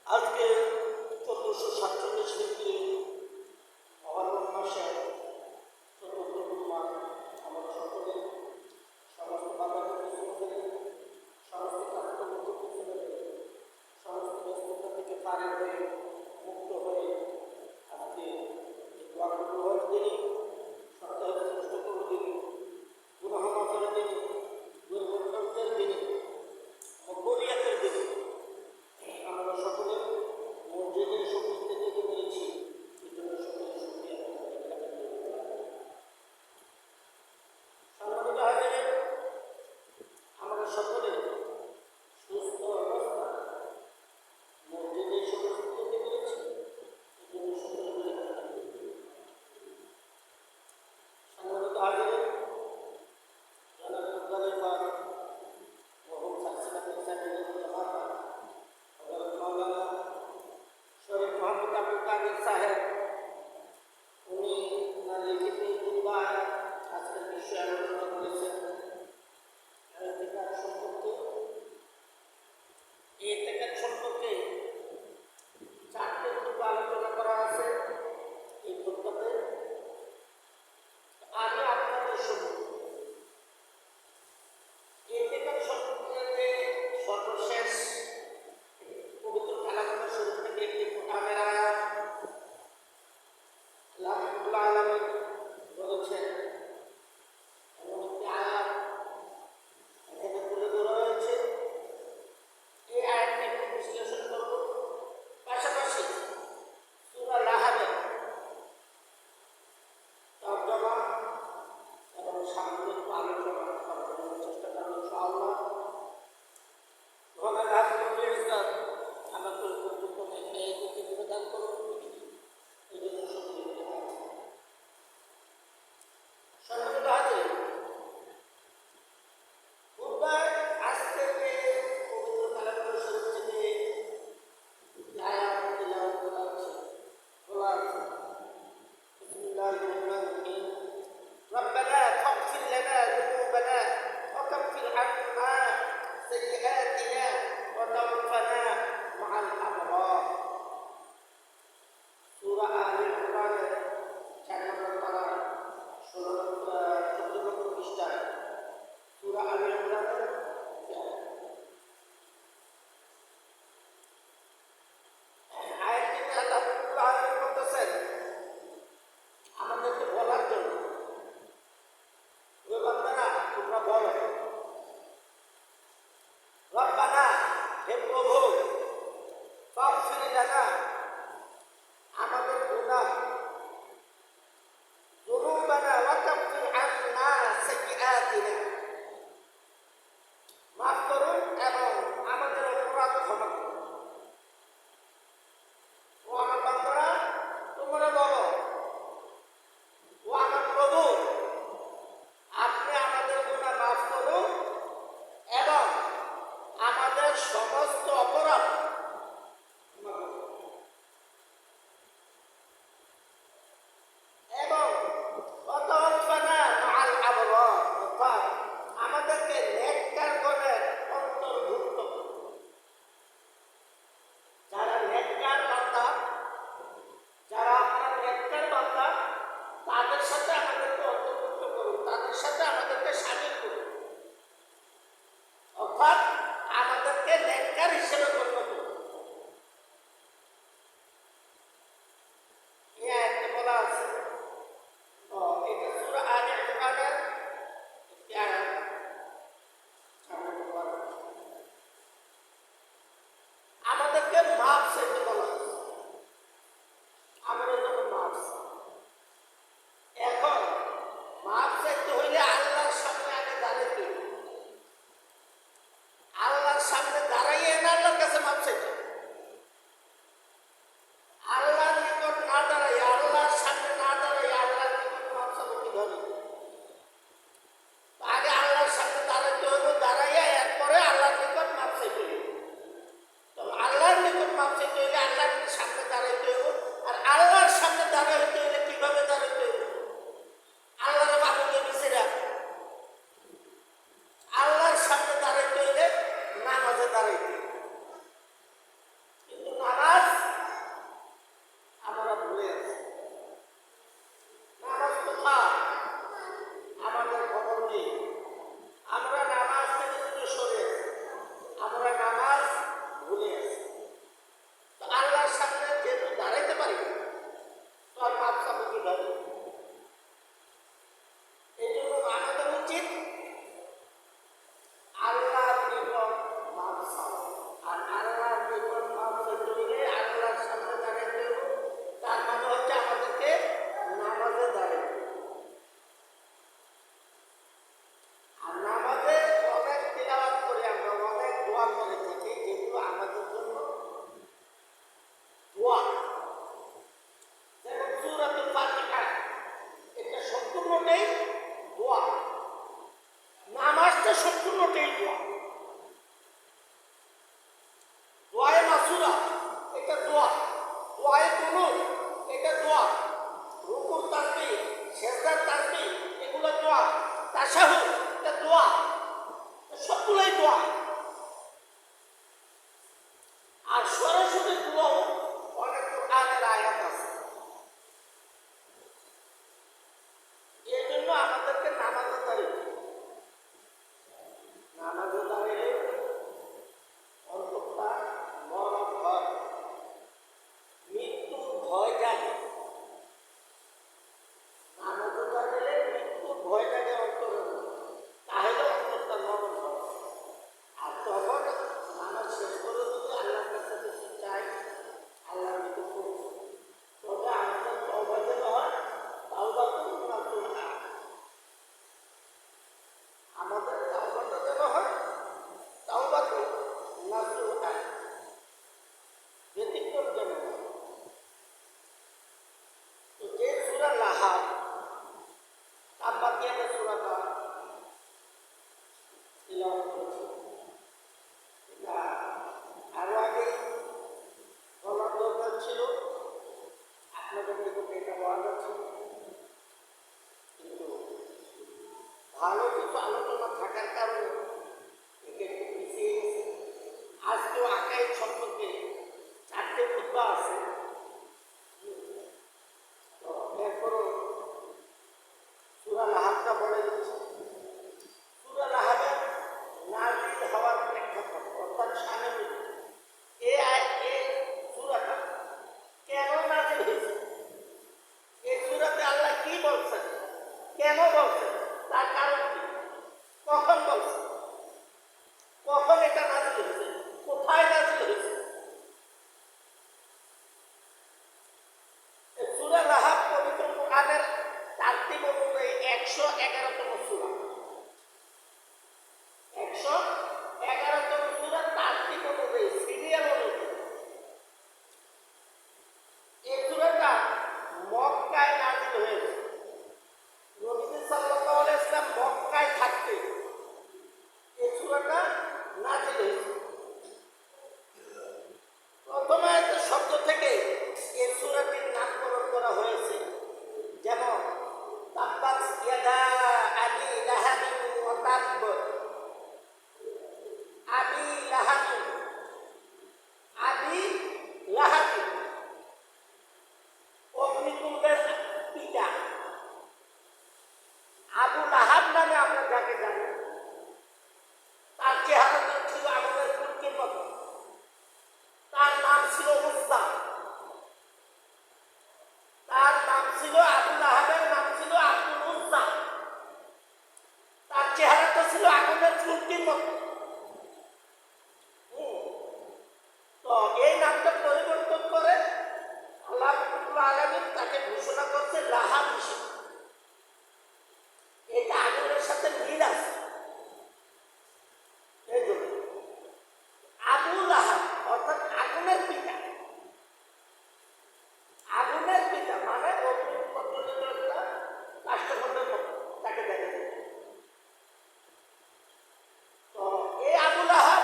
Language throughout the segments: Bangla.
আজকে 1447 হিজরি অহরম মাসের চতুর্থ মাস আমরা সকলে সমস্ত বাধাকে পিছনে ফেলে সমস্ত কাজকর্মকে পিছনে ফেলে সমস্ত ব্যস্ততা থেকে পারে হয়ে মুক্ত হয়ে আজকে গ্রহণ দিনে সপ্তাহের চতুর্থ দিনে গুনাহ মাফের দিনে দুর্বলতার দিনে মকবুলিয়াতের দিনে আমরা সকলে মসজিদের শক্তি থেকে নিয়েছি এই জন্য সকলের শক্তি সম্মানিত হাজির, আমরা সকলে সুস্থ অবস্থা মসজিদের শক্তি থেকে নিয়েছি এই জন্য সকলে সম্মানিত হাজির সাহেব উনি ওনার লিখিত দুর্বায় আজকের বিষয়ে আলোচনা করেছেন এতেকার সম্পর্কে 4টে গ্রুপ আলোচনা করা আছে এই গ্রুপটাতে। আমি আপনাদের শুনব এতেকার সম্পর্কে সর্বশেষ বিশ্লেষণ করব। পাশাপাশি সূরা লাহাবের তর্জমা এবং সামগ্রিক আলোচনা করার জন্য চেষ্টা করব ইনশাআল্লাহ। মহান আল্লাহ রব্বুল ইজ্জত আমাকে উপযুক্ত এই প্রদান করুন, এই জন্য শুকরিয়া। সম্মানিত হাজির, খুতবায় আজকে যে পবিত্র কালামুল শরীফ থেকে আয়াত তিলাওয়াত করা হচ্ছে, বলা আছে বিসমিল্লাহির রহমানির রহিম রব্বানা ফাগফির লানা যুনুবানা ওয়া কাফির আন্না সাইয়্যাতিনা ওয়া তাওফানা মা'আল আবরার। সূরা আলে ইমরানের 4 নম্বর পারা 14 নম্বর পৃষ্ঠায় সূরা আলে ইমরানের আয়াতটিতে আল্লাহ রাব্বুল আলামিন বলতেছেন আমাদেরকে বলার জন্য, ওই বান্দারা তোমরা বলো রব্বানা, হে প্রভু, ফাগফির লানা, আমাদের গুনাহ, যুনুবানা ওয়া কাফির আন্না সাইয়্যাতিনা, মাফ করুন এবং আমাদের অপরাধ ক্ষমা করুন। ও আমার বান্দারা তোমরা বলো, ও আমার প্রভু, আপনি আমাদের গুনাহ মাফ করুন এবং আমাদের সমস্ত অপরাধ ক্ষমা করুন। এবং ওয়াতাওয়াফানা মা'আল আবরার, অর্থাৎ আমাদেরকে নেককারগণের অন্তর্ভুক্ত করুন। যারা নেককার বান্দা, যারা আপনার নেককার বান্দা, তাদের সাথে আমাদেরকে অন্তর্ভুক্ত করুন, তাদের সাথে আমাদেরকে শামিল করুন, অর্থাৎ আমাদেরকে নেককার হিসেবে গণ্য করুন। এই আয়াতে বলা আছে, এটা সূরা আলে ইমরানের একটি আয়াত, 4 নম্বর পারা। আমাদেরকে মাফ চাইতে বলা হয়েছে, আমরা যেন মাফ চাই। এখন মাফ চাইতে হইলে আল্লাহর সামনে আগে দাঁড়াইতে হবে। আল্লাহর সামনে দাঁড়াইয়ে না আল্লাহর কাছে মাফ চাইতে হবে। আল্লাহর নিকট না দাঁড়াই, আল্লাহর সামনে না দাঁড়াই আল্লাহর নিকট মাফ চাবো কিভাবে? আগে আল্লাহর সামনে দাঁড়াইতে হবে, দাঁড়াইয়া এরপরে আল্লাহর নিকট মাফ চাইতে হবে। তবে আল্লাহর নিকট মাফ চাইতে হইলে আল্লাহর সামনে দাঁড়াইতে হবে। আর আল্লাহর সামনে দাঁড়াইতে হইলে কিভাবে দাঁড়াইতে হবে? আল্লাহর বাহুকে বিছেরা আল্লাহর সামনে দাঁড়াইতে হইলে নামাজে দাঁড়াইতে হবে। কিন্তু নামাজ আমরা ভুলে আছি। নামাজ কোথায় আমাদের খবর নেই। আমরা নামাজ থেকে দূরে সরে আছি, আমরা নামাজ ভুলে আছি। তো আল্লাহর সামনে যেহেতু দাঁড়াইতে পারি না, তো আর মাফ চাবো কিভাবে? এই জন্য আমাদের উচিত আল্লাহর নিকট মাফ চাওয়া। আর আল্লাহর নিকট মাফ চাইতে হইলে আল্লাহর সামনে দাঁড়াইতে হবে। তার মানে হচ্ছে আমাদেরকে নামাজে দাঁড়াইতে হবে। আর নামাজে অনেক তিলাওয়াত করে, আমরা অনেক দোয়া করে থাকি, যেগুলো আমাদের জন্য দোয়া। যেমন সূরাতুল ফাতিহা, এটা সম্পূর্ণটাই দোয়া। নামাজটা সম্পূর্ণটাই দোয়া। দোয়ায়ে মাসুরা, এটা দোয়া। দোয়ায়ে কুনুত, এটা দোয়া। রুকুর তাসবিহ, সিজদার তাসবিহ, এগুলো দোয়া। তাশাহুদ, এটা দোয়া। সবগুলোই দোয়া। আর সরাসরি দোয়াও অনেক কোরআনের আয়াত আছে। এই জন্য আমাদেরকে নামাজে দাঁড়াইতে হবে। নামাজে দাঁড়িয়ে অন্ততটা মরণ ভয়, মৃত্যুর ভয় জাগে। নামাজে দাঁড়ালে মৃত্যুর ভয় জাগে অন্তরে, তাহলে অন্ততটা মরণ ভয়। আর তখন নামাজ শেষ করে যদি আল্লাহর কাছে লাহাব হিসেবে, এটা আগুনের সাথে মিল আছে। এই জন্য আবু লাহাব অর্থাৎ আগুনের পিতা। আগুনের পিতা মানে রাষ্ট্রপতির মতো তাকে দেখা যায়। তো এই আবু লাহাব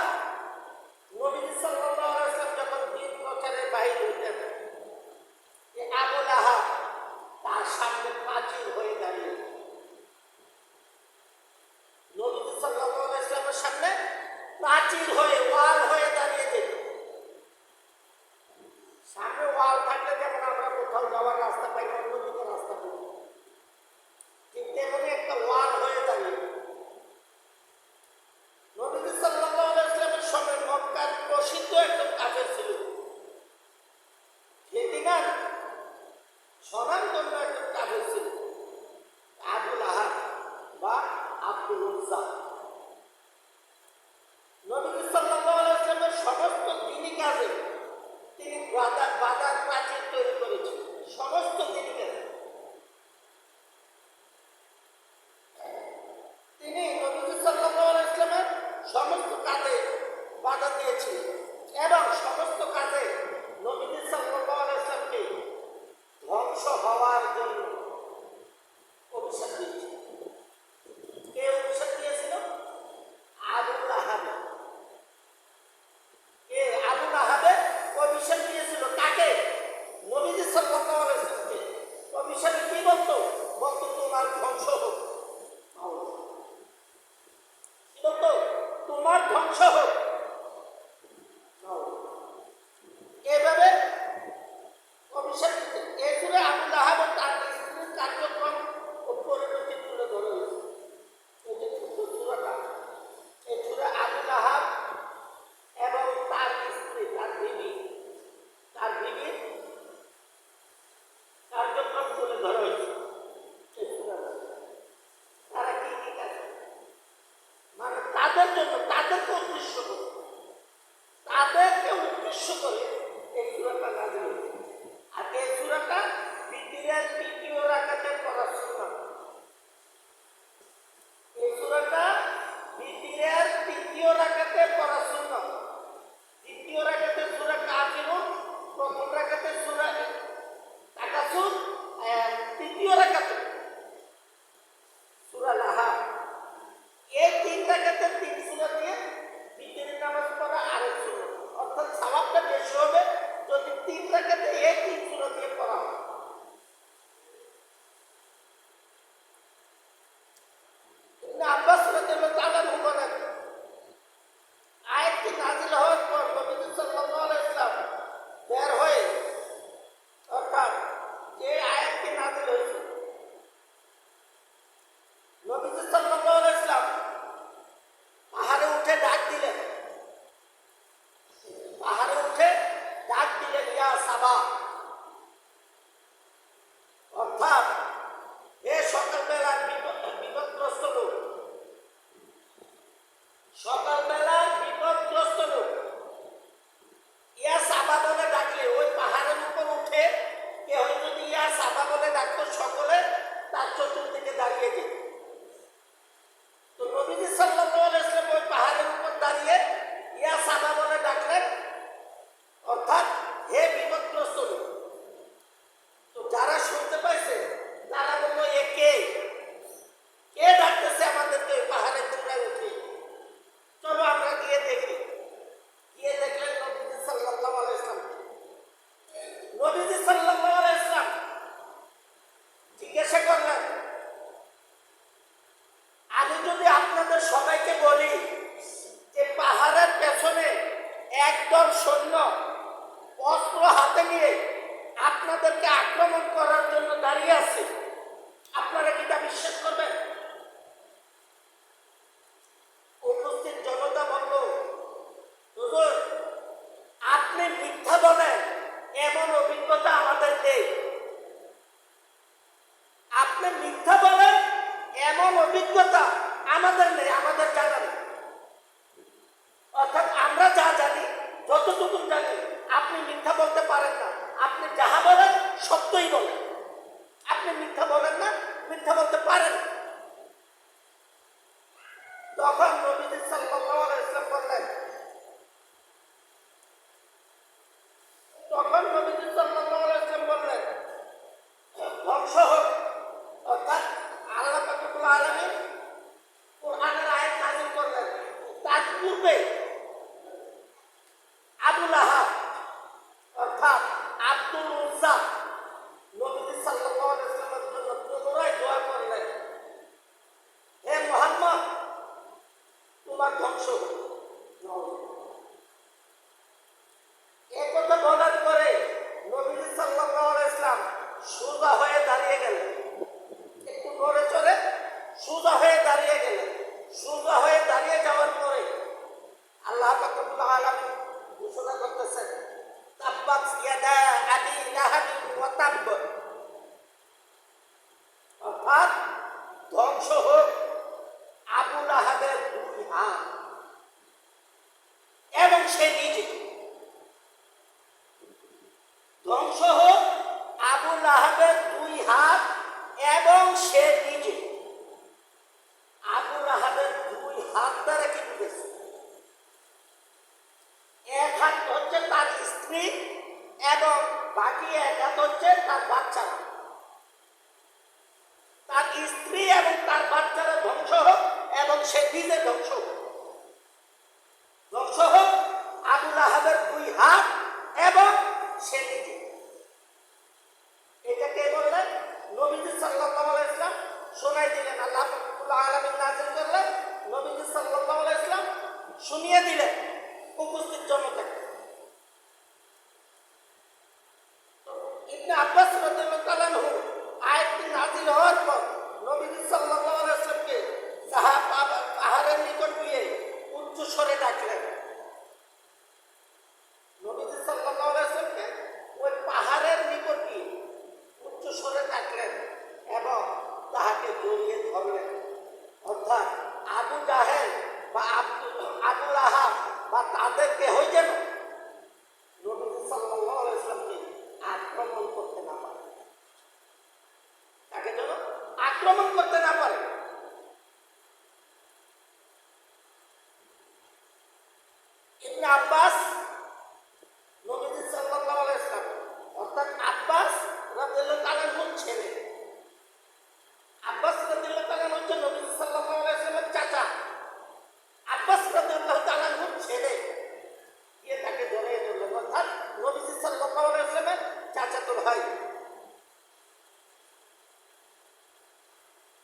নবীজি সাল্লাল্লাহু আলাইহি ওয়াসাল্লাম যখন দিন প্রচারে বাহির হইতেন, এই আবু লাহাব তার সামনে প্রাচীর হয়ে দাঁড়িয়ে, নবীজি সাল্লাল্লাহু আলাইহি ওয়াসাল্লামের সামনে প্রাচীর হয়ে ওয়াল হয়ে দাঁড়িয়ে যেত। সামনে ওয়াল থাকলে যেমন আমরা কোথাও যাওয়ার রাস্তা পাই না, অন্যদিকে রাস্তা পাই, ঠিক তেমনি একটা ওয়াল হয়ে দাঁড়িয়ে। নবীজি সাল্লাল্লাহু আলাইহি ওয়াসাল্লামের সময় মক্কার প্রসিদ্ধ একজন কাফের ছিল, ফিতিনার স্বনামধন্য একজন কাফের ছিল, আবু লাহাব বা আব্দুল উজ্জা। নবীজি সাল্লাল্লাহু আলাইহি ওয়াসাল্লামের সমস্ত দ্বীনি কাজে তিনি বাধার প্রাচীর তৈরি করেছিলেন, সমস্ত দ্বীনি কাজে তিনি নবীজি সাল্লাল্লাহু আলাইহি ওয়াসাল্লামের সমস্ত কাজে বাধা দিয়েছিলেন এবং সমস্ত কাজে নবীজি সাল্লাল্লাহু আলাইহি ওয়াসাল্লামকে ধ্বংস হওয়ার জন্য অভিশাপ দিয়েছিলেন। কে অভিশাপ দিয়েছিল? আবু লাহাব। আবু লাহাবের অভিশাপ দিয়েছিল কাকে? নবীজি সাল্লাল্লাহু আলাইহি ওয়াসাল্লামকে। অভিশাপে কি বলতো? বলতো তোমার ধ্বংস হোক। কি বলতো? তোমার ধ্বংস হোক। এভাবে অভিশাপ দিতেন। এই সুরে আবু লাহাব ও তার স্ত্রীর কার্যক্রম ও পরিণতি তুলে ধরে হয়েছে। এই যে সূরাটা, এই সূরা আবু লাহাব এবং তার স্ত্রী, তার বিবির কার্যক্রম তুলে ধরা হয়েছে। তারা কি কি কাজ, মানে তাদের জন্য, তাদেরকে উদ্দেশ্য করে এই সূরাটা নাযিল হয়েছে। আর এই সূরাটা বিতিরের তৃতীয় রাকাতে পড়া সুন্নাত। এই সূরাটা বিতিরের তৃতীয় রাকাতে পড়া সুন্নাত। দ্বিতীয় রাকাতে সূরা কাফিরুন, প্রথম রাকাতে সূরা তাকাসুর, তৃতীয় রাকাতে সূরা লাহাব। এই তিন রাকাতে তিন সূরা দিয়ে বিতিরের নামাজ পড়া আরেক সুন্নাত, অর্থাৎ সওয়াবটা বেশি হবে যদি তিন রাকাতে এই তিন সূরা দিয়ে পড়া হয়। আব্বাস রাদিয়াল্লাহু তাআলা বলেন, আয়াতটি নাযিল হওয়ার পর নবী সাল্লাল্লাহু আলাইহি ওয়াসাল্লাম বের হয়ে, অর্থাৎ যে আয়াতটি নাযিল হয়েছে, নবী সাল্লাল্লাহু আলাইহি ওয়াসাল্লাম পাহাড়ে উঠে ডাক দিলেন, ইয়া সাবা, অর্থাৎ এ সকালবেলার বিপদগ্রস্ত লোক, ইয়া সাবা বলে ডাকলে ওই পাহাড়ের উপর উঠে কেউ যদি ইয়া সাবা বলে ডাকতো, সকলে তার চতুর্দিকে দাঁড়িয়ে যেত। তো নবীজি সাল্লাল্লাহু আলাইহি ওয়াসাল্লাম ওই পাহাড়ের উপর দাঁড়িয়ে ইয়া সাবা বলে ডাকলেন, অর্থাৎ হে বিপদগ্রস্ত লোক। তো যারা শুনতে পাইছে তারা বলল, কে ডাকতেছে আমাদেরকে পাহাড়ের চূড়ায় উঠে, চলো আমরা গিয়ে দেখি। গিয়ে দেখলেন নবীজি সাল্লাল্লাহু আলাইহি ওয়াসাল্লাম। নবীজি সাল্লাল্লাহু আলাইহি ওয়াসাল্লাম জিজ্ঞাসা করলেন, আমি যদি আপনাদের সবাইকে বলি যে পাহাড়ের পেছনে একদল সৈন্য অস্ত্র হাতে নিয়ে আপনাদেরকে আক্রমণ করার জন্য দাঁড়িয়ে আছে, আপনারা কি তা বিশ্বাস করবেন? উপস্থিত জনতা বলল, হুজুর আপনি মিথ্যা বলেন এমন অভিজ্ঞতা আমাদের নেই। আপনি মিথ্যা বলেন এমন অভিজ্ঞতা আমাদের নেই, আমাদের জানা নেই। অর্থাৎ আমরা যা জানি, যতটুকু জানি, আপনি মিথ্যা বলতে পারেন না। আপনি যাহা বলেন সত্যই বলেন। আপনি আপনি মিথ্যা বলেন না, মিথ্যা বলতে পারেন। তখন নবীজি সাল্লাল্লাহু আলাইহি ওয়াসাল্লাম বললেন, ধ্বংস হোক। অর্থাৎ আল্লাহ পাক রব্বুল আলামিন কোরআনের আয়াত নাযিল করলেন। তার পূর্বে আবু লাহাব অর্থাৎ আব্দুল উজ্জা নবী সাল্লাল্লাহু আলাইহি ওয়াসাল্লামের জন্য পুনরায় দোয়া করলেন, হে মুহাম্মদ, তোমার ধ্বংস হোক। এই কথা বলার পরে নবী সাল্লাল্লাহু আলাইহি ওয়াসাল্লাম সোজা হয়ে দাঁড়িয়ে গেলেন, একটু নড়ে চড়ে সোজা হয়ে দাঁড়িয়ে গেলেন। সোজা হয়ে দাঁড়িয়ে যাওয়ার পরে আল্লাহ পাক রব্বুল আলামিন ঘোষণা করতেছেন, তাব্বাত ইয়াদা আবি লাহাব ওয়া তাব, অর্থাৎ ধ্বংস হোক আবু লাহাবের দুই হাত এবং সে নিজে। ধ্বংস হোক আবু লাহাবের দুই হাত এবং সে নিজে। আবু লাহাবের দুই হাত দ্বারা কি বুঝেছে? এক হাত হচ্ছে তার স্ত্রী এবং বাকি এক হাত হচ্ছে তার বাচ্চারা। তার স্ত্রী এবং তার বাচ্চারা ধ্বংস হোক এবং সে নিজে ধ্বংস হোক। ধ্বংস হোক আবু লাহাবের দুই হাত এবং সে নিজে। এটা কে বললেন? নবীজি সাল্লাল্লাহু আলাইহি ওয়াসাল্লাম শোনাই দিলেন। আল্লাহ রাব্বুল আলামিন নাযিল করলেন, নবীজি সাল্লাল্লাহু আলাইহি ওয়াসাল্লাম শুনিয়ে দিলেন উপস্থিত জনতাকে। ইবনে আব্বাস রাদিয়াল্লাহু তাআলা আনহু আয়াতটি নাযিল হওয়ার পর নবীজি সাল্লাল্লাহু আলাইহি ওয়াসাল্লামকে পাহাড়ের নিকট গিয়ে উচ্চ স্বরে ডাকলেন। নবীজি সাল্লাল্লাহু আলাইহি ওয়াসাল্লামকে ওই পাহাড়ের নিকট গিয়ে উচ্চ স্বরে ডাকলেন এবং তাহাকে জড়িয়ে ধরলেন। অর্থাৎ আবু জাহেল বা আবু লাহাব বা তাদের কেহই যেন নবী সাল্লাল্লাহু আলাইহি ওয়াসাল্লামকে আক্রমণ করতে না পারে, তাকে যেন আক্রমণ করতে না পারে। ইবনে আব্বাস নবী সাল্লাল্লাহু আলাইহি ওয়াসাল্লাম অর্থাৎ আব্বাস রাদিয়াল্লাহু তাআলা আনহুর ছেলে। আব্বাস রাদিয়াল্লাহু তাআলা আনহু হচ্ছে নবী সাল্লাল্লাহু আলাইহি ওয়াসাল্লামের চাচা। আব্বাস রাদিয়াল্লাহু তাআলা আনহুর ছেলে এ তাকে ধরে ধরলেন, অর্থাৎ নবী সাল্লাল্লাহু আলাইহি ওয়াসাল্লামের চাচাতো ভাই।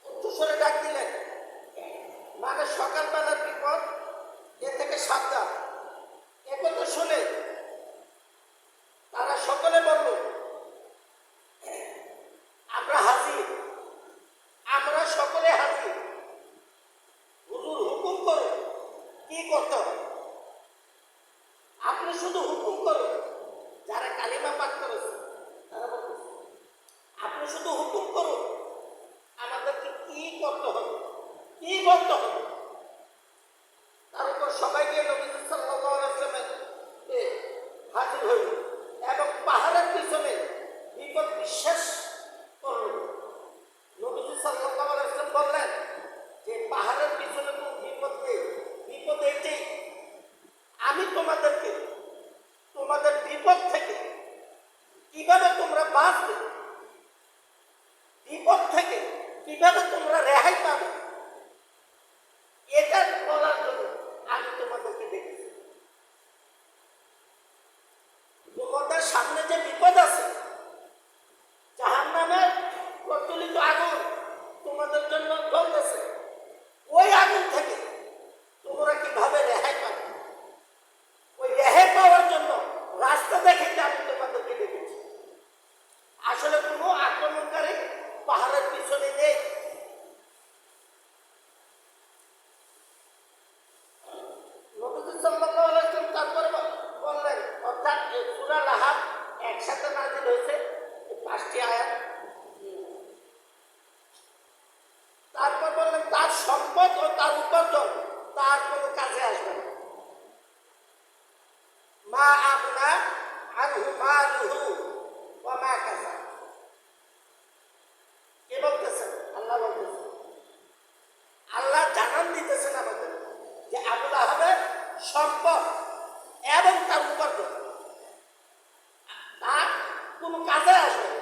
উচ্চস্বরে ডাক দিলেন, মানে সকালবেলার বিপদ, এ থেকে সাবধান। একথা শুনে তারা সকলে বলল, আমরা হাজির, আমরা সকলে হাজির। হুজুর হুকুম করুন, কি করতে হবে? আপনি শুধু হুকুম করুন। যারা কালিমা পাঠ করেছে তারা বলতেছে, আপনি শুধু হুকুম করুন, আমাদেরকে কি করতে হবে, কি বলতে হবে। তার উপর সবাই গিয়ে নবী সাল্লাল্লাহু আলাইহি ওয়াসাল্লামের হাজির হইল এবং পাহাড়ের পিছনে বিপদ বিশ্বাস করল। নবী সাল্লাল্লাহু আলাইহি ওয়াসাল্লাম বললেন যে পাহাড়ের পিছনে কোনো বিপদ নেই, বিপদ এইটাই, আমি তোমাদেরকে তোমাদের বিপদ থেকে কিভাবে তোমরা বাঁচবে, বিপদ থেকে কিভাবে তোমরা রেহাই পাবে, এটা বলার জন্য আমি তোমাদেরকে দেখেছি। তোমাদের সামনে যে বিপদ আছে, জাহান্নামের প্রজ্বলিত আগুন তোমাদের জন্য জ্বলতেছে, ওই আগুন থেকে তোমরা কিভাবে রেহাই পাবে, ওই রেহাই পাওয়ার জন্য রাস্তা দেখেছি আমি তোমাদেরকে দেখেছি। আসলে কোনো আক্রমণকারী পাহাড়ের পিছনে নেই। নবী সাল্লাল্লাহু আলাইহি ওয়াসাল্লাম তারপরে বললেন, অর্থাৎ সূরা লাহাব একসাথে নাযিল হয়েছে 5টি আয়াত। তারপর বললেন তার সম্পদ ও তার উপার্জন তার কোনো কাজে আসবে না। মা আগনা আনহু মালুহু ওয়া মা কাসাব। কোনো কাজে আসবে না।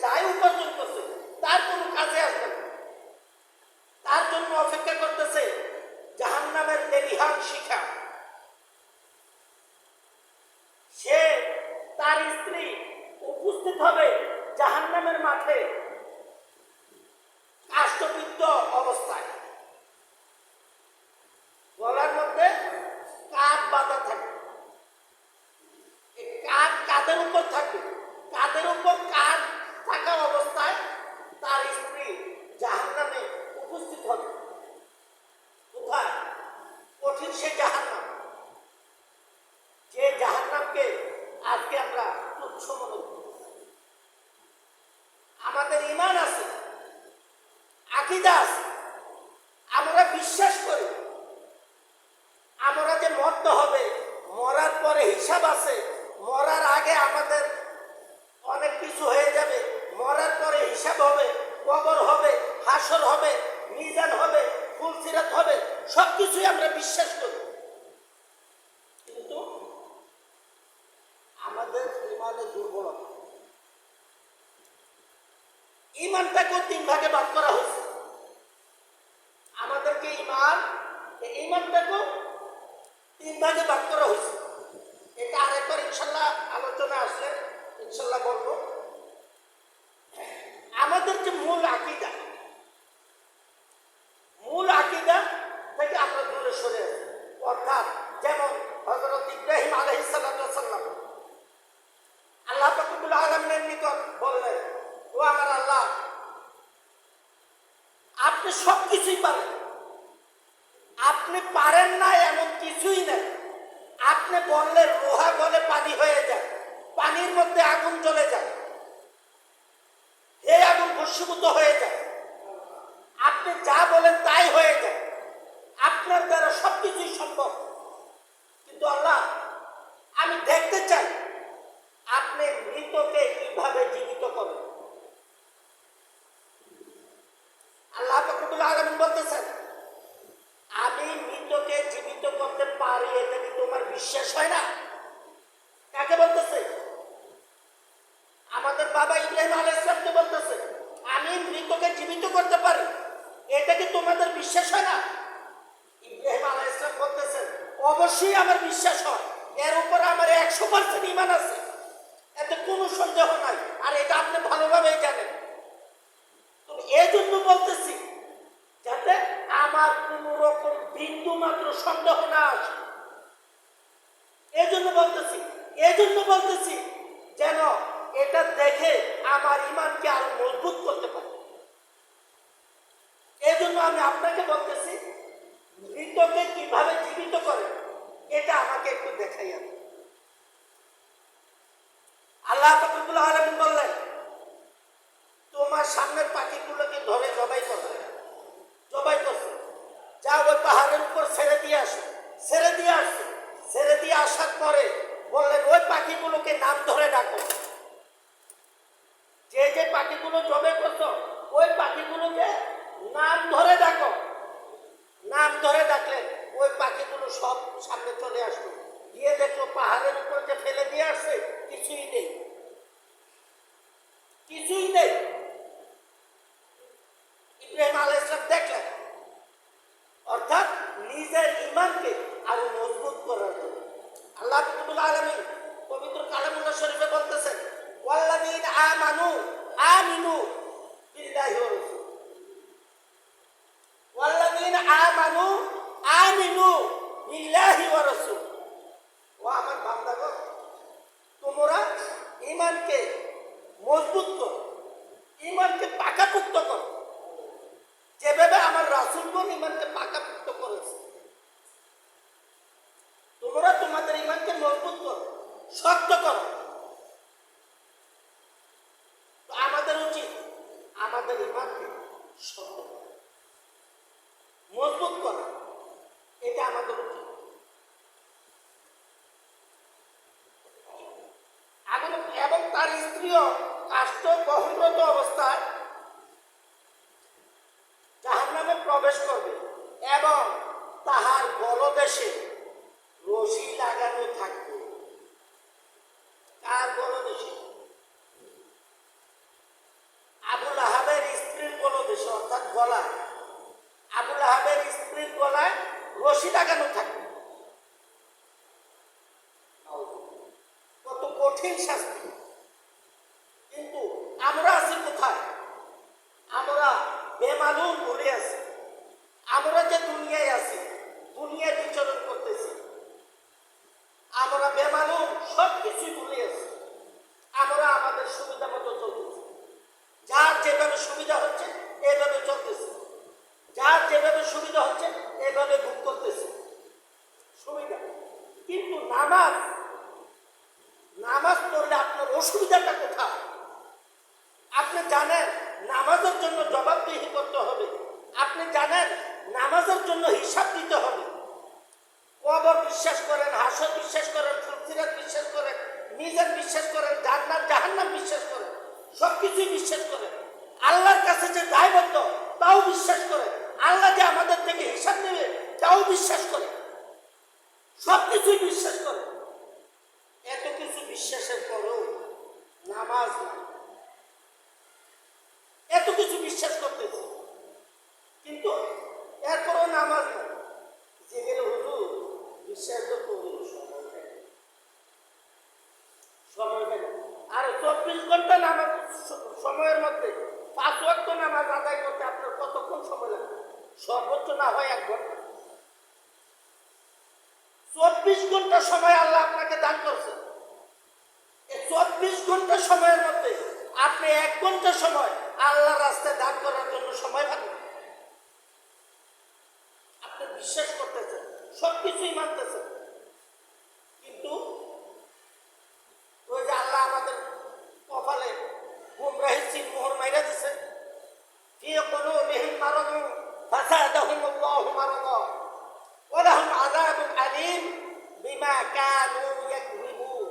যাই উপার্জন করছে তার কোনো কাজে আসবে না। তার জন্য অপেক্ষা করতেছে জাহান্নামের লেলিহান শিখা। সে তার স্ত্রী উপস্থিত হবে জাহান্নামের মাঠে কাষ্ঠবিদ্ধ অবস্থায়, গলার মধ্যে কাঠ বাঁধা থাকবে। এই কাঠ কাঁধের উপর থাকবে, কাঁধের উপর কাঠ থাকা অবস্থায় তার স্ত্রী জাহান্নামে উপস্থিত হবে। কোথায়? কঠিন সে জাহান্নাম, যে জাহান্নামকে আজকে আমরা তুচ্ছ মনে করি। আমাদের ঈমান আছে, আকীদা আছে, আমরা বিশ্বাস করি আমরা যে মরতে হবে, মরার পরে হিসাব আছে, মরার আগে আমাদের অনেক কিছু হয়ে যাবে, মরার পরে হিসাব হবে, কবর হবে, হাসর হবে, মিজান হবে, ফুলসিরাত হবে, সবকিছুই আমরা বিশ্বাস করি। কিন্তু আমাদের ঈমানে দুর্বলতা। ঈমানটাকেও তিন ভাগে ভাগ করা হয়েছে। আমাদেরকে ঈমানটাকেও তিন ভাগে ভাগ করা হয়েছে। এটা আরেকবার ইনশাল্লাহ আলোচনা আসলে ইনশাল্লাহ বলবো। আমাদের যে মূল আকীদা থেকে আমরা দূরে সরে আছি। অর্থাৎ যেমন হযরত ইব্রাহিম আলাইহিস সালাম আল্লাহ রব্বুল আলামিনের নিকট বললেন, ও আমার আল্লাহ, আপনি সবকিছুই পারেন, আপনি পারেন না এমন কিছুই নেই। আপনি বললে লোহা গলে পানি হয়ে যায়, পানির মধ্যে আগুন জ্বলে যায়, এই আগুন ভস্মীভূত হয়ে যায়। আপনি যা বলেন তাই হয়ে যায়, আপনার দ্বারা সবকিছুই সম্ভব। কিন্তু আল্লাহ, আমি দেখতে চাই আপনি মৃতকে কিভাবে জীবিত করেন। আল্লাহ রব্বুল আলামিন বলতেছেন, আমি মৃতকে জীবিত করতে পারি, এটা কি তোমার বিশ্বাস হয় না? কাকে বলতেছে? আমাদের বাবা ইব্রাহিম আলাইহিস সালামকে বলতেছে, আমি মৃতকে জীবিত করতে পারি, এটা কি তোমাদের বিশ্বাস হয় না? ইব্রাহিম আলাইহিস সালাম বলতেছেন, অবশ্যই আমার বিশ্বাস হয়, এর উপর আমার 100% ঈমান আছে, এতে কোনো সন্দেহ নাই, আর এটা আপনি ভালোভাবেই জানেন। তো এই জন্য বলতেছি যাতে আমার কোন রকম বিন্দু মাত্র সন্দেহ না আসে। এই জন্য বলতেছি যেন এটা দেখে আমার ঈমানকে আরো মজবুত করতে পারে। এই জন্য আমি আপনাকে বলতেছি, মৃতকে কিভাবে জীবিত করে এটা আমাকে একটু দেখাইয়া। আল্লাহ রব্বুল আলামিন বললেন, তোমার সামনের পাখিগুলোকে ধরে জবাই করছে, যা ওই পাহাড়ের উপর ছেড়ে দিয়ে আসছে। ছেড়ে দিয়ে আসার পরে বললেন, ওই পাখিগুলোকে নাম ধরে ডাকো। যে পাখিগুলো জবাই করছো, ওই পাখিগুলোকে নাম ধরে ডাকো। নাম ধরে ডাকলেন, ওই পাখিগুলো সব সামনে চলে আসলো। গিয়ে দেখলো পাহাড়ের উপর যে ফেলে দিয়ে আসছে কিছুই নেই। ইব্রাহিম আলাইহিস সালাম দেখলেন, অর্থাৎ নিজের ঈমানকে আরো মজবুত করার জন্য আল্লাহ রব্বুল আলামিন পবিত্র কালামুল্লাহ শরীফে বলতেছেন, ওয়াল্লাযীনা আমিনু বিল্লাহি ওয়া রাসূলিহি, ওয়াল্লাযীনা আমিনু বিল্লাহি ওয়া রাসূলিহি। ও আমার বান্দাগণ, তোমরা ঈমানকে মজবুত করো, ঈমানকে পাকাপোক্ত করো, যেভাবে আমার রাসূলগণ ঈমানকে পাকাপোক্ত করেছে। তোমরা তোমাদের ঈমানকে মজবুত করো, শক্ত করো। তো আমাদের উচিত আমাদের ঈমানকে শক্ত করা, মজবুত করা, এটা আমাদের উচিত। এবং তার স্ত্রীও কাষ্ঠ বহনরত অবস্থায় জাহান্নামে প্রবেশ করবে এবং তাহার গলদেশে রশি লাগানো থাকবে। কার গলদেশে? গলায়, আবু লাহাবের স্ত্রীর গলায় রশি লাগানো থাকে। কত কঠিন শাস্তি। কিন্তু আমরা আছি কোথায়? আমরা বেমালুম ভুলে আছি। আমরা যে দুনিয়ায় আছি, দুনিয়ায় বিচরণ করতেছি, আমরা বেমালুম সব কিছুই ভুলে আছি। আমরা আমাদের সুবিধা মতো চলতেছি, যার যেভাবে সুবিধা হচ্ছে এইভাবে চলতেছি, যার যেভাবে সুবিধা হচ্ছে এইভাবে ভোগ করতেছি সুবিধা। কিন্তু নামাজ পড়লে আপনার অসুবিধাটা কোথায়? আপনি জানেন নামাজের জন্য জবাবদিহি করতে হবে। আপনি জানেন নামাজের জন্য হিসাব দিতে হবে। কবর বিশ্বাস করেন, হাসর বিশ্বাস করেন, ফুলসিরাত বিশ্বাস করেন, নিজের বিশ্বাস করেন, জান্নাত জাহান্নাম বিশ্বাস করেন, সবকিছুই বিশ্বাস করেন। আল্লাহর কাছে যে দায়বদ্ধ তাও বিশ্বাস করেন। আল্লাহ যে আমাদের থেকে হিসাব নেবে তাও বিশ্বাস করেন। সবকিছুই বিশ্বাস করেন। এত কিছু বিশ্বাসের পরেও নামাজ নাই। এত কিছু বিশ্বাস করতেছি কিন্তু এরপরও নামাজ নাই। যে গেলে হুজুর বিশ্বাস তো করি, সময় দেয় আর 24 ঘন্টা নামাজ সময়ের মধ্যে 5 ওয়াক্ত নামাজ আদায় করতে আপনার কতক্ষণ সময় লাগবে? সর্বোচ্চ না হয় 1 ঘন্টা। 24 ঘন্টা সময় আল্লাহ আপনাকে দান করছে। এই 24 ঘন্টা সময়ের মধ্যে আপনি 1 ঘন্টা সময় আল্লাহ রাস্তায় দান করার জন্য সময় পাবেন। আপনি বিশ্বাস করতেছেন, সবকিছুই মানতেছেন, কিন্তু ওই যে আল্লাহ আমাদের কপালে গুমরাহির চিন মোহর মাইরা দিছে। ফি কুলুবিহিম মারাদুন ফাযাদাহুমুল্লাহু মারাদা ওয়া লাহুম আযাবুন আলীম বিমা কানু ইয়াকযিবুন।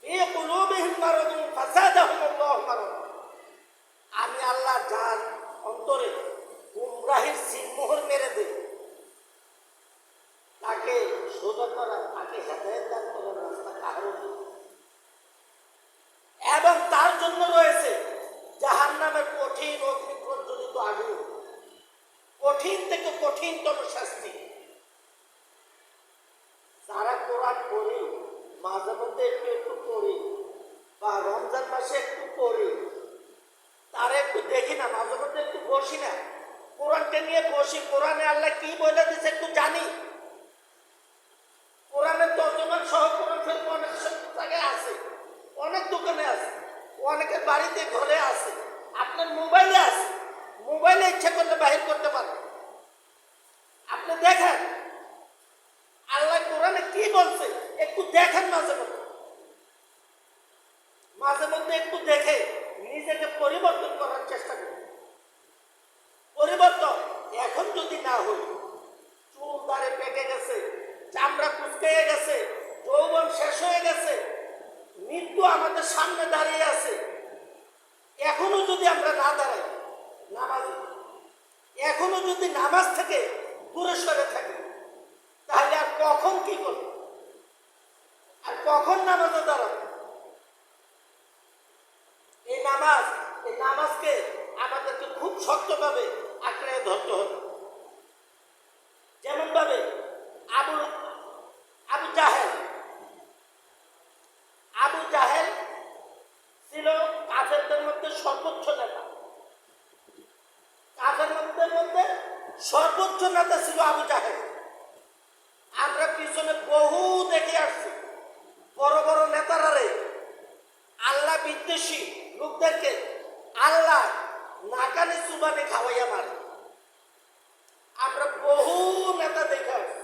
ফি কুলুবিহিম মারাদুন ফাযাদাহুমুল্লাহু মারাদা। আমি আল্লাহ যার অন্তরে গুমরাহির চিন মোহর মেরে দেই, তাকে সোজা করার, তাকে হেদায়েত দান করার রাস্তা কারো নেই। এবং তার জন্য রয়েছে জাহান্নামের কঠিন অগ্নি প্রজ্বলিত আগুন, কঠিন থেকে কঠিনতম শাস্তি। যারা কোরআন পড়ি, মাঝে মধ্যে একটু পড়ি, বা রমজান মাসে একটু পড়ি, তারা একটু দেখি না, মাঝে মধ্যে একটু বসি না, কোরআনকে নিয়ে বসি, কোরআনে আল্লাহ কি বলে দিচ্ছে একটু জানি। কোরআনের তর্জমান সহ কোরআন শরীফ অনেক জায়গায় আছে, অনেক দোকানে আছে, অনেকের বাড়িতে ঘরে আছে, আপনার মোবাইলে আছে। মোবাইলে ইচ্ছা করলে বাহির করতে পারেন। আপনি দেখেন আল্লাহ কোরআনে কি বলছে, একটু দেখেন। মাঝে মধ্যে একটু দেখে নিজেকে পরিবর্তন করার চেষ্টা করুন। পরিবর্তন এখন যদি না হই, চুল দাড়ি পেকে গেছে, চামড়া কুচকে গেছে, যৌবন শেষ হয়ে গেছে, মৃত্যু আমাদের সামনে দাঁড়িয়ে আছে, এখনো যদি আমরা না দাঁড়াই নামাজে, এখনো যদি নামাজ থেকে দূরে সরে থাকি, তাহলে আর কখন কি করব, আর কখন নামাজে দাঁড়াবো? এই নামাজকে আমাদেরকে খুব শক্তভাবে আঁকড়ে ধরতে হবে। যেমন ভাবে আবু জাহেল ছিল কাফেরদের মধ্যে সর্বোচ্চ নেতা। কাফেরদের মধ্যে সর্বোচ্চ নেতা ছিল আবু জাহেল। আমরা পিছনে বহু দেখে আসছি, বড় বড় নেতারা আল্লাহ বিদ্বেষী লোকদেরকে আল্লাহ নাকানি চুবানি খাওয়াইয়া মারে। আমরা বহু নেতা দেখে আসছি।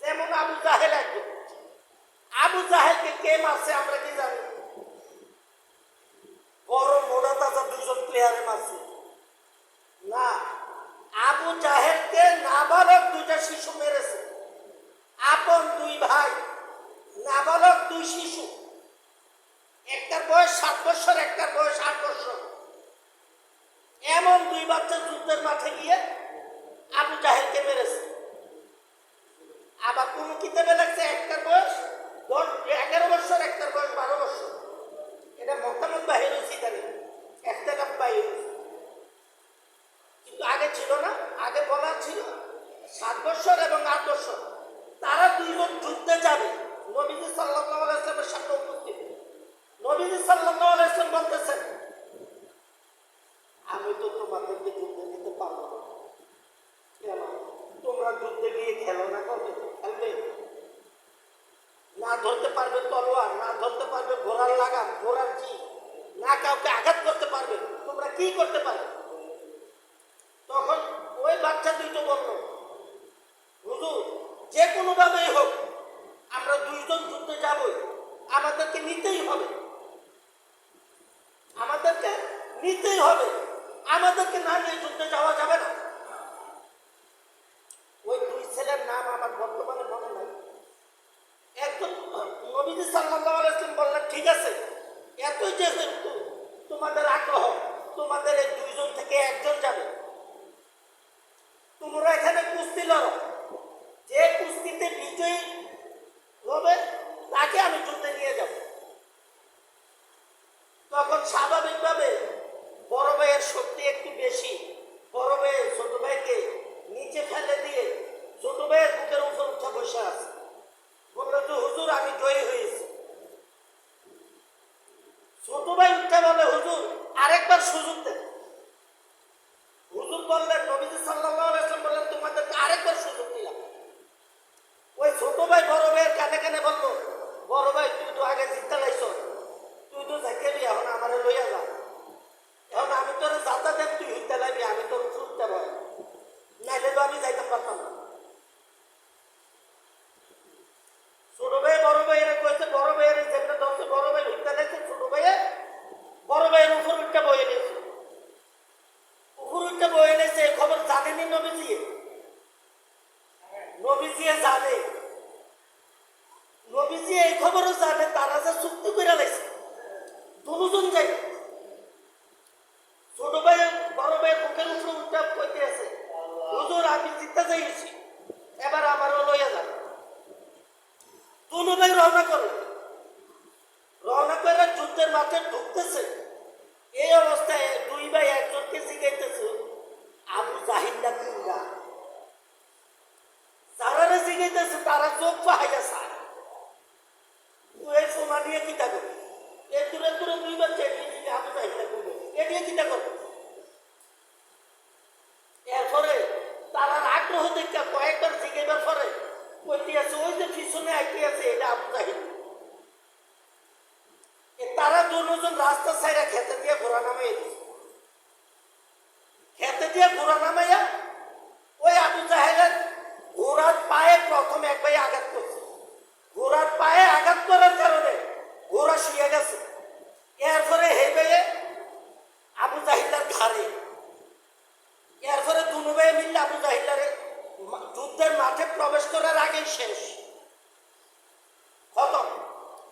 যেমন আবু জাহেল একজন। আবু জাহেলকে কে মারছে আমরা কি জানি? বড় মোড়া তাজা 2জন প্লেয়ারে মারছে না, আবু জাহেলকে নাবালক 2টা শিশু মেরেছে। আপন 2 ভাই, নাবালক 2 শিশু, একটার বয়স 7 বছর, একটার বয়স 8 বছর। এমন 2 বাচ্চা যুদ্ধের মাঠে গিয়ে আবু জাহেলকে মেরেছে। আবার কোন কিতাবে লাগছে একটার বয়স 11 বছর, একটার বয়স 12 বছর। এটা মতামত বাহির হয়েছে, ইদানিং একটা বাহির হয়েছে। যুদ্ধে যাবে, নবীজি সাল্লাল্লাহু আলাইহি ওয়াসাল্লামের সামনে উপস্থিত। নবীজি সাল্লাল্লাহু আলাইহি ওয়াসাল্লাম বলতেছেন, আমি তো তোমাদেরকে যুদ্ধে নিতে পারবো না। কেন? তোমরা যুদ্ধে গিয়ে খেলো না, কবে খেলবে? না ধরতে পারবে তলোয়ার, না ধরতে পারবে ঘোড়ার লাগাম, ঘোড়ার জি, না কাউকে আঘাত করতে পারবে, তোমরা কি করতে পারবে? তখন ওই বাচ্চা দুইটো বলল, হুজুর যে কোনো ভাবেই হোক আমরা দুইজন যুদ্ধে যাবই, আমাদেরকে নিতেই হবে, আমাদেরকে নিতেই হবে, আমাদেরকে না নিয়ে যুদ্ধে যাওয়া যাবে না। ওই দুই ছেলের নাম আমার বর্তমানে মনে নাই। একজন নবীজি সাল্লাল্লাহু আলাইহি ওয়াসাল্লাম বললেন, ঠিক আছে, এতই যেহেতু তোমাদের আগ্রহ, তোমাদের এই দুইজন থেকে একজন যাবে, তোমরা এখানে কুস্তি লড়ো, যে কুস্তিতে বিজয়ী হবে তাকে আমি যুদ্ধে নিয়ে যাব। তখন স্বাভাবিকভাবে বড় ভাইয়ের শক্তি একটু বেশি, বড় ভাই ছোট ভাইকে নিচে ফেলে দিয়ে ছোট ভাইয়ের বুকের উপর উঠে বসে আছে, বললো যে হুজুর আমি জয়ী হয়েছি। ছোট ভাই উঠে বলে, হুজুর আরেকবার সুযোগ দেন। হুজুর বললেন, নবীজি সাল্লাল্লাহু আলাইহি ওয়াসাল্লাম বললেন, তোমাদেরকে আরেকবার সুযোগ দিলাম। ওই ছোট ভাই বড় ভাইয়ের কানে কানে বললো, বড় ভাই তুই তো আগে জিততে লাইছ, তুই তো দেখেবি, এখন আমার লইয়া যা, এখন আমি তোর যাতা দেব, তুই হইতে লাগবি, আমি তোর ছুটতে পারি, নাইলে তো আমি যাইতে পারতাম না। ছোট ভাই বড় ভাইয়ের কইছে, বড় ভাইয়ের যেটা ধরছে, বড় ভাই হইতে লাইছে, ছোট ভাইয়ে বড় ভাইয়ের উপর উঠতে বয়ে নিয়েছে, উপর উঠতে বয়ে নিয়েছে। এই খবর জানেনি নবীজি? নবীজি জানে, নবীজি এই খবরও জানে, তারা যে চুক্তি করে লাইছে দুজন যাই। ছোট ভাই বড় ভাই বুকের উপরে উঠে কইতে আছে, হুজুর আমি জিততে যাইছি, এবার আমারও লইয়া যান। দুনো ভাই রওনা করে যুদ্ধের মাঠে ঢুকতেছে। এই অবস্থায় দুই ভাই একজনকে জিগাইতেছে, আবু জাহিল না কুঙ্গা? যারা জিগাইতেছে তারা চোখ পাহাইয়া চায়, এই সোনা নিয়ে কিতা করবে? এই দূরে দূরে দুই বাচ্চা এগিয়ে আবু জাহিল না কুঙ্গা, এগিয়ে কিতা করবে? এরপরে তারা আগ্রহ দেখে কয়েকবার জিগাইবার পরে কইতে আছে, ওই যে পিছনে আইতে আছে এটা আবু জাহিল। তারা দুজন রাস্তা ছাইরা খেতে দিয়ে ঘোড়া নামাইয়া দিচ্ছে। খেতে দিয়ে ঘোড়া নামাইয়া ওই আবু জাহেলের ঘোড়ার পায়ে প্রথম এক ভাই আঘাত করছে। ঘোড়ার পায়ে আঘাত করার কারণে ঘোড়া শুয়ে গেছে। এরপরে হে ভাইয়ে আবু জাহিলার ঘাড়ে, এরপরে দুনো ভাই মিললে আবু জাহিলারে যুদ্ধের মাঠে প্রবেশ করার আগেই শেষ, খতম।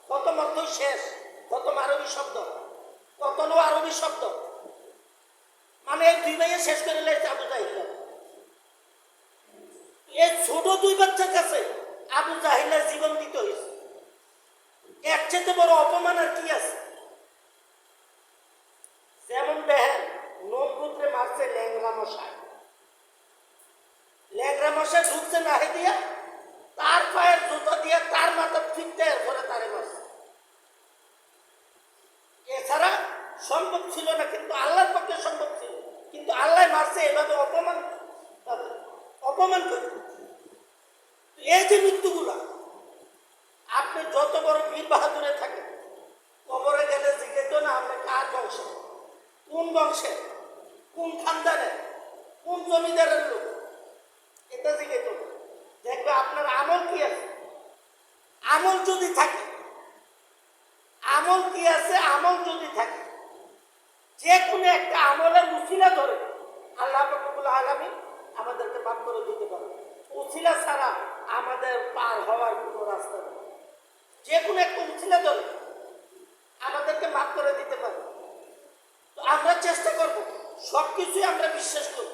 খতম অর্থই শেষ, খতম আরবি শব্দ, কতনো আরবি শব্দ, মানে এই দুই ভাইয়ে শেষ করে লেগেছে আবু জাহিলা। এই ছোট দুই বাচ্চার কাছে আবু জাহিলার জীবন দিতে হয়েছে। এর চেয়ে বড় অপমান আর কি আছে? যেমন দেখেন নমরুদরে মারছে ল্যাংরা মশাই, ল্যাংরা মশাই ঢুকছে নাহে দিয়া, তার পায়ের জুতা দিয়ে তার মাথা ফিরতে ধরে তারে মারছে। এছাড়া সম্ভব ছিল না, কিন্তু আল্লাহর পক্ষে সম্ভব ছিল, কিন্তু আল্লাহ মারছে এভাবে অপমান অপমান করে। এই যে মৃত্যুগুলা, আপনি যত বড় বীর বাহাদুরে থাকেন, কবরে গেলে জিজ্ঞেস না আপনি কার বংশে, কোন বংশে, কোন খানদানের, কোন জমিদারের লোক, এটা জিজ্ঞেস দেখবে আপনার আমল কি আছে। আমল যদি থাকে, আমল কি আছে, আমল যদি থাকে, যে কোনো একটা আমলের উসিলা ধরে আল্লাহ রাব্বুল আলামিন আমাদেরকে মাফ করে দিতে পারে। উসিলা ছাড়া আমাদের পার হওয়ার কোনো রাস্তা নেই। যে কোনো একটা উসিলা ধরে আমাদেরকে মাফ করে দিতে পারে। তো আমরা চেষ্টা করব, সব কিছুই আমরা বিশ্বাস করব,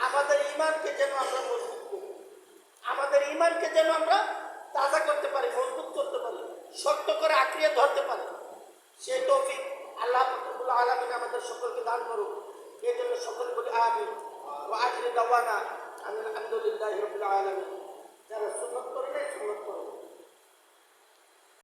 আমাদের ইমানকে যেন আমরা মজবুত করি, আমাদের ইমানকে যেন আমরা তাজা করতে পারি, মজবুত করতে পারি, শক্ত করে আঁকড়িয়ে ধরতে পারি। সেই তৌফিক আল্লাহ রাব্বুল আলামিন আমাদের সকলকে দান করুক। এই জন্য সকলে বলি আমিন। ওয়া আখিরু দাওয়ানা আলহামদুলিল্লাহি রাব্বিল আলামিন।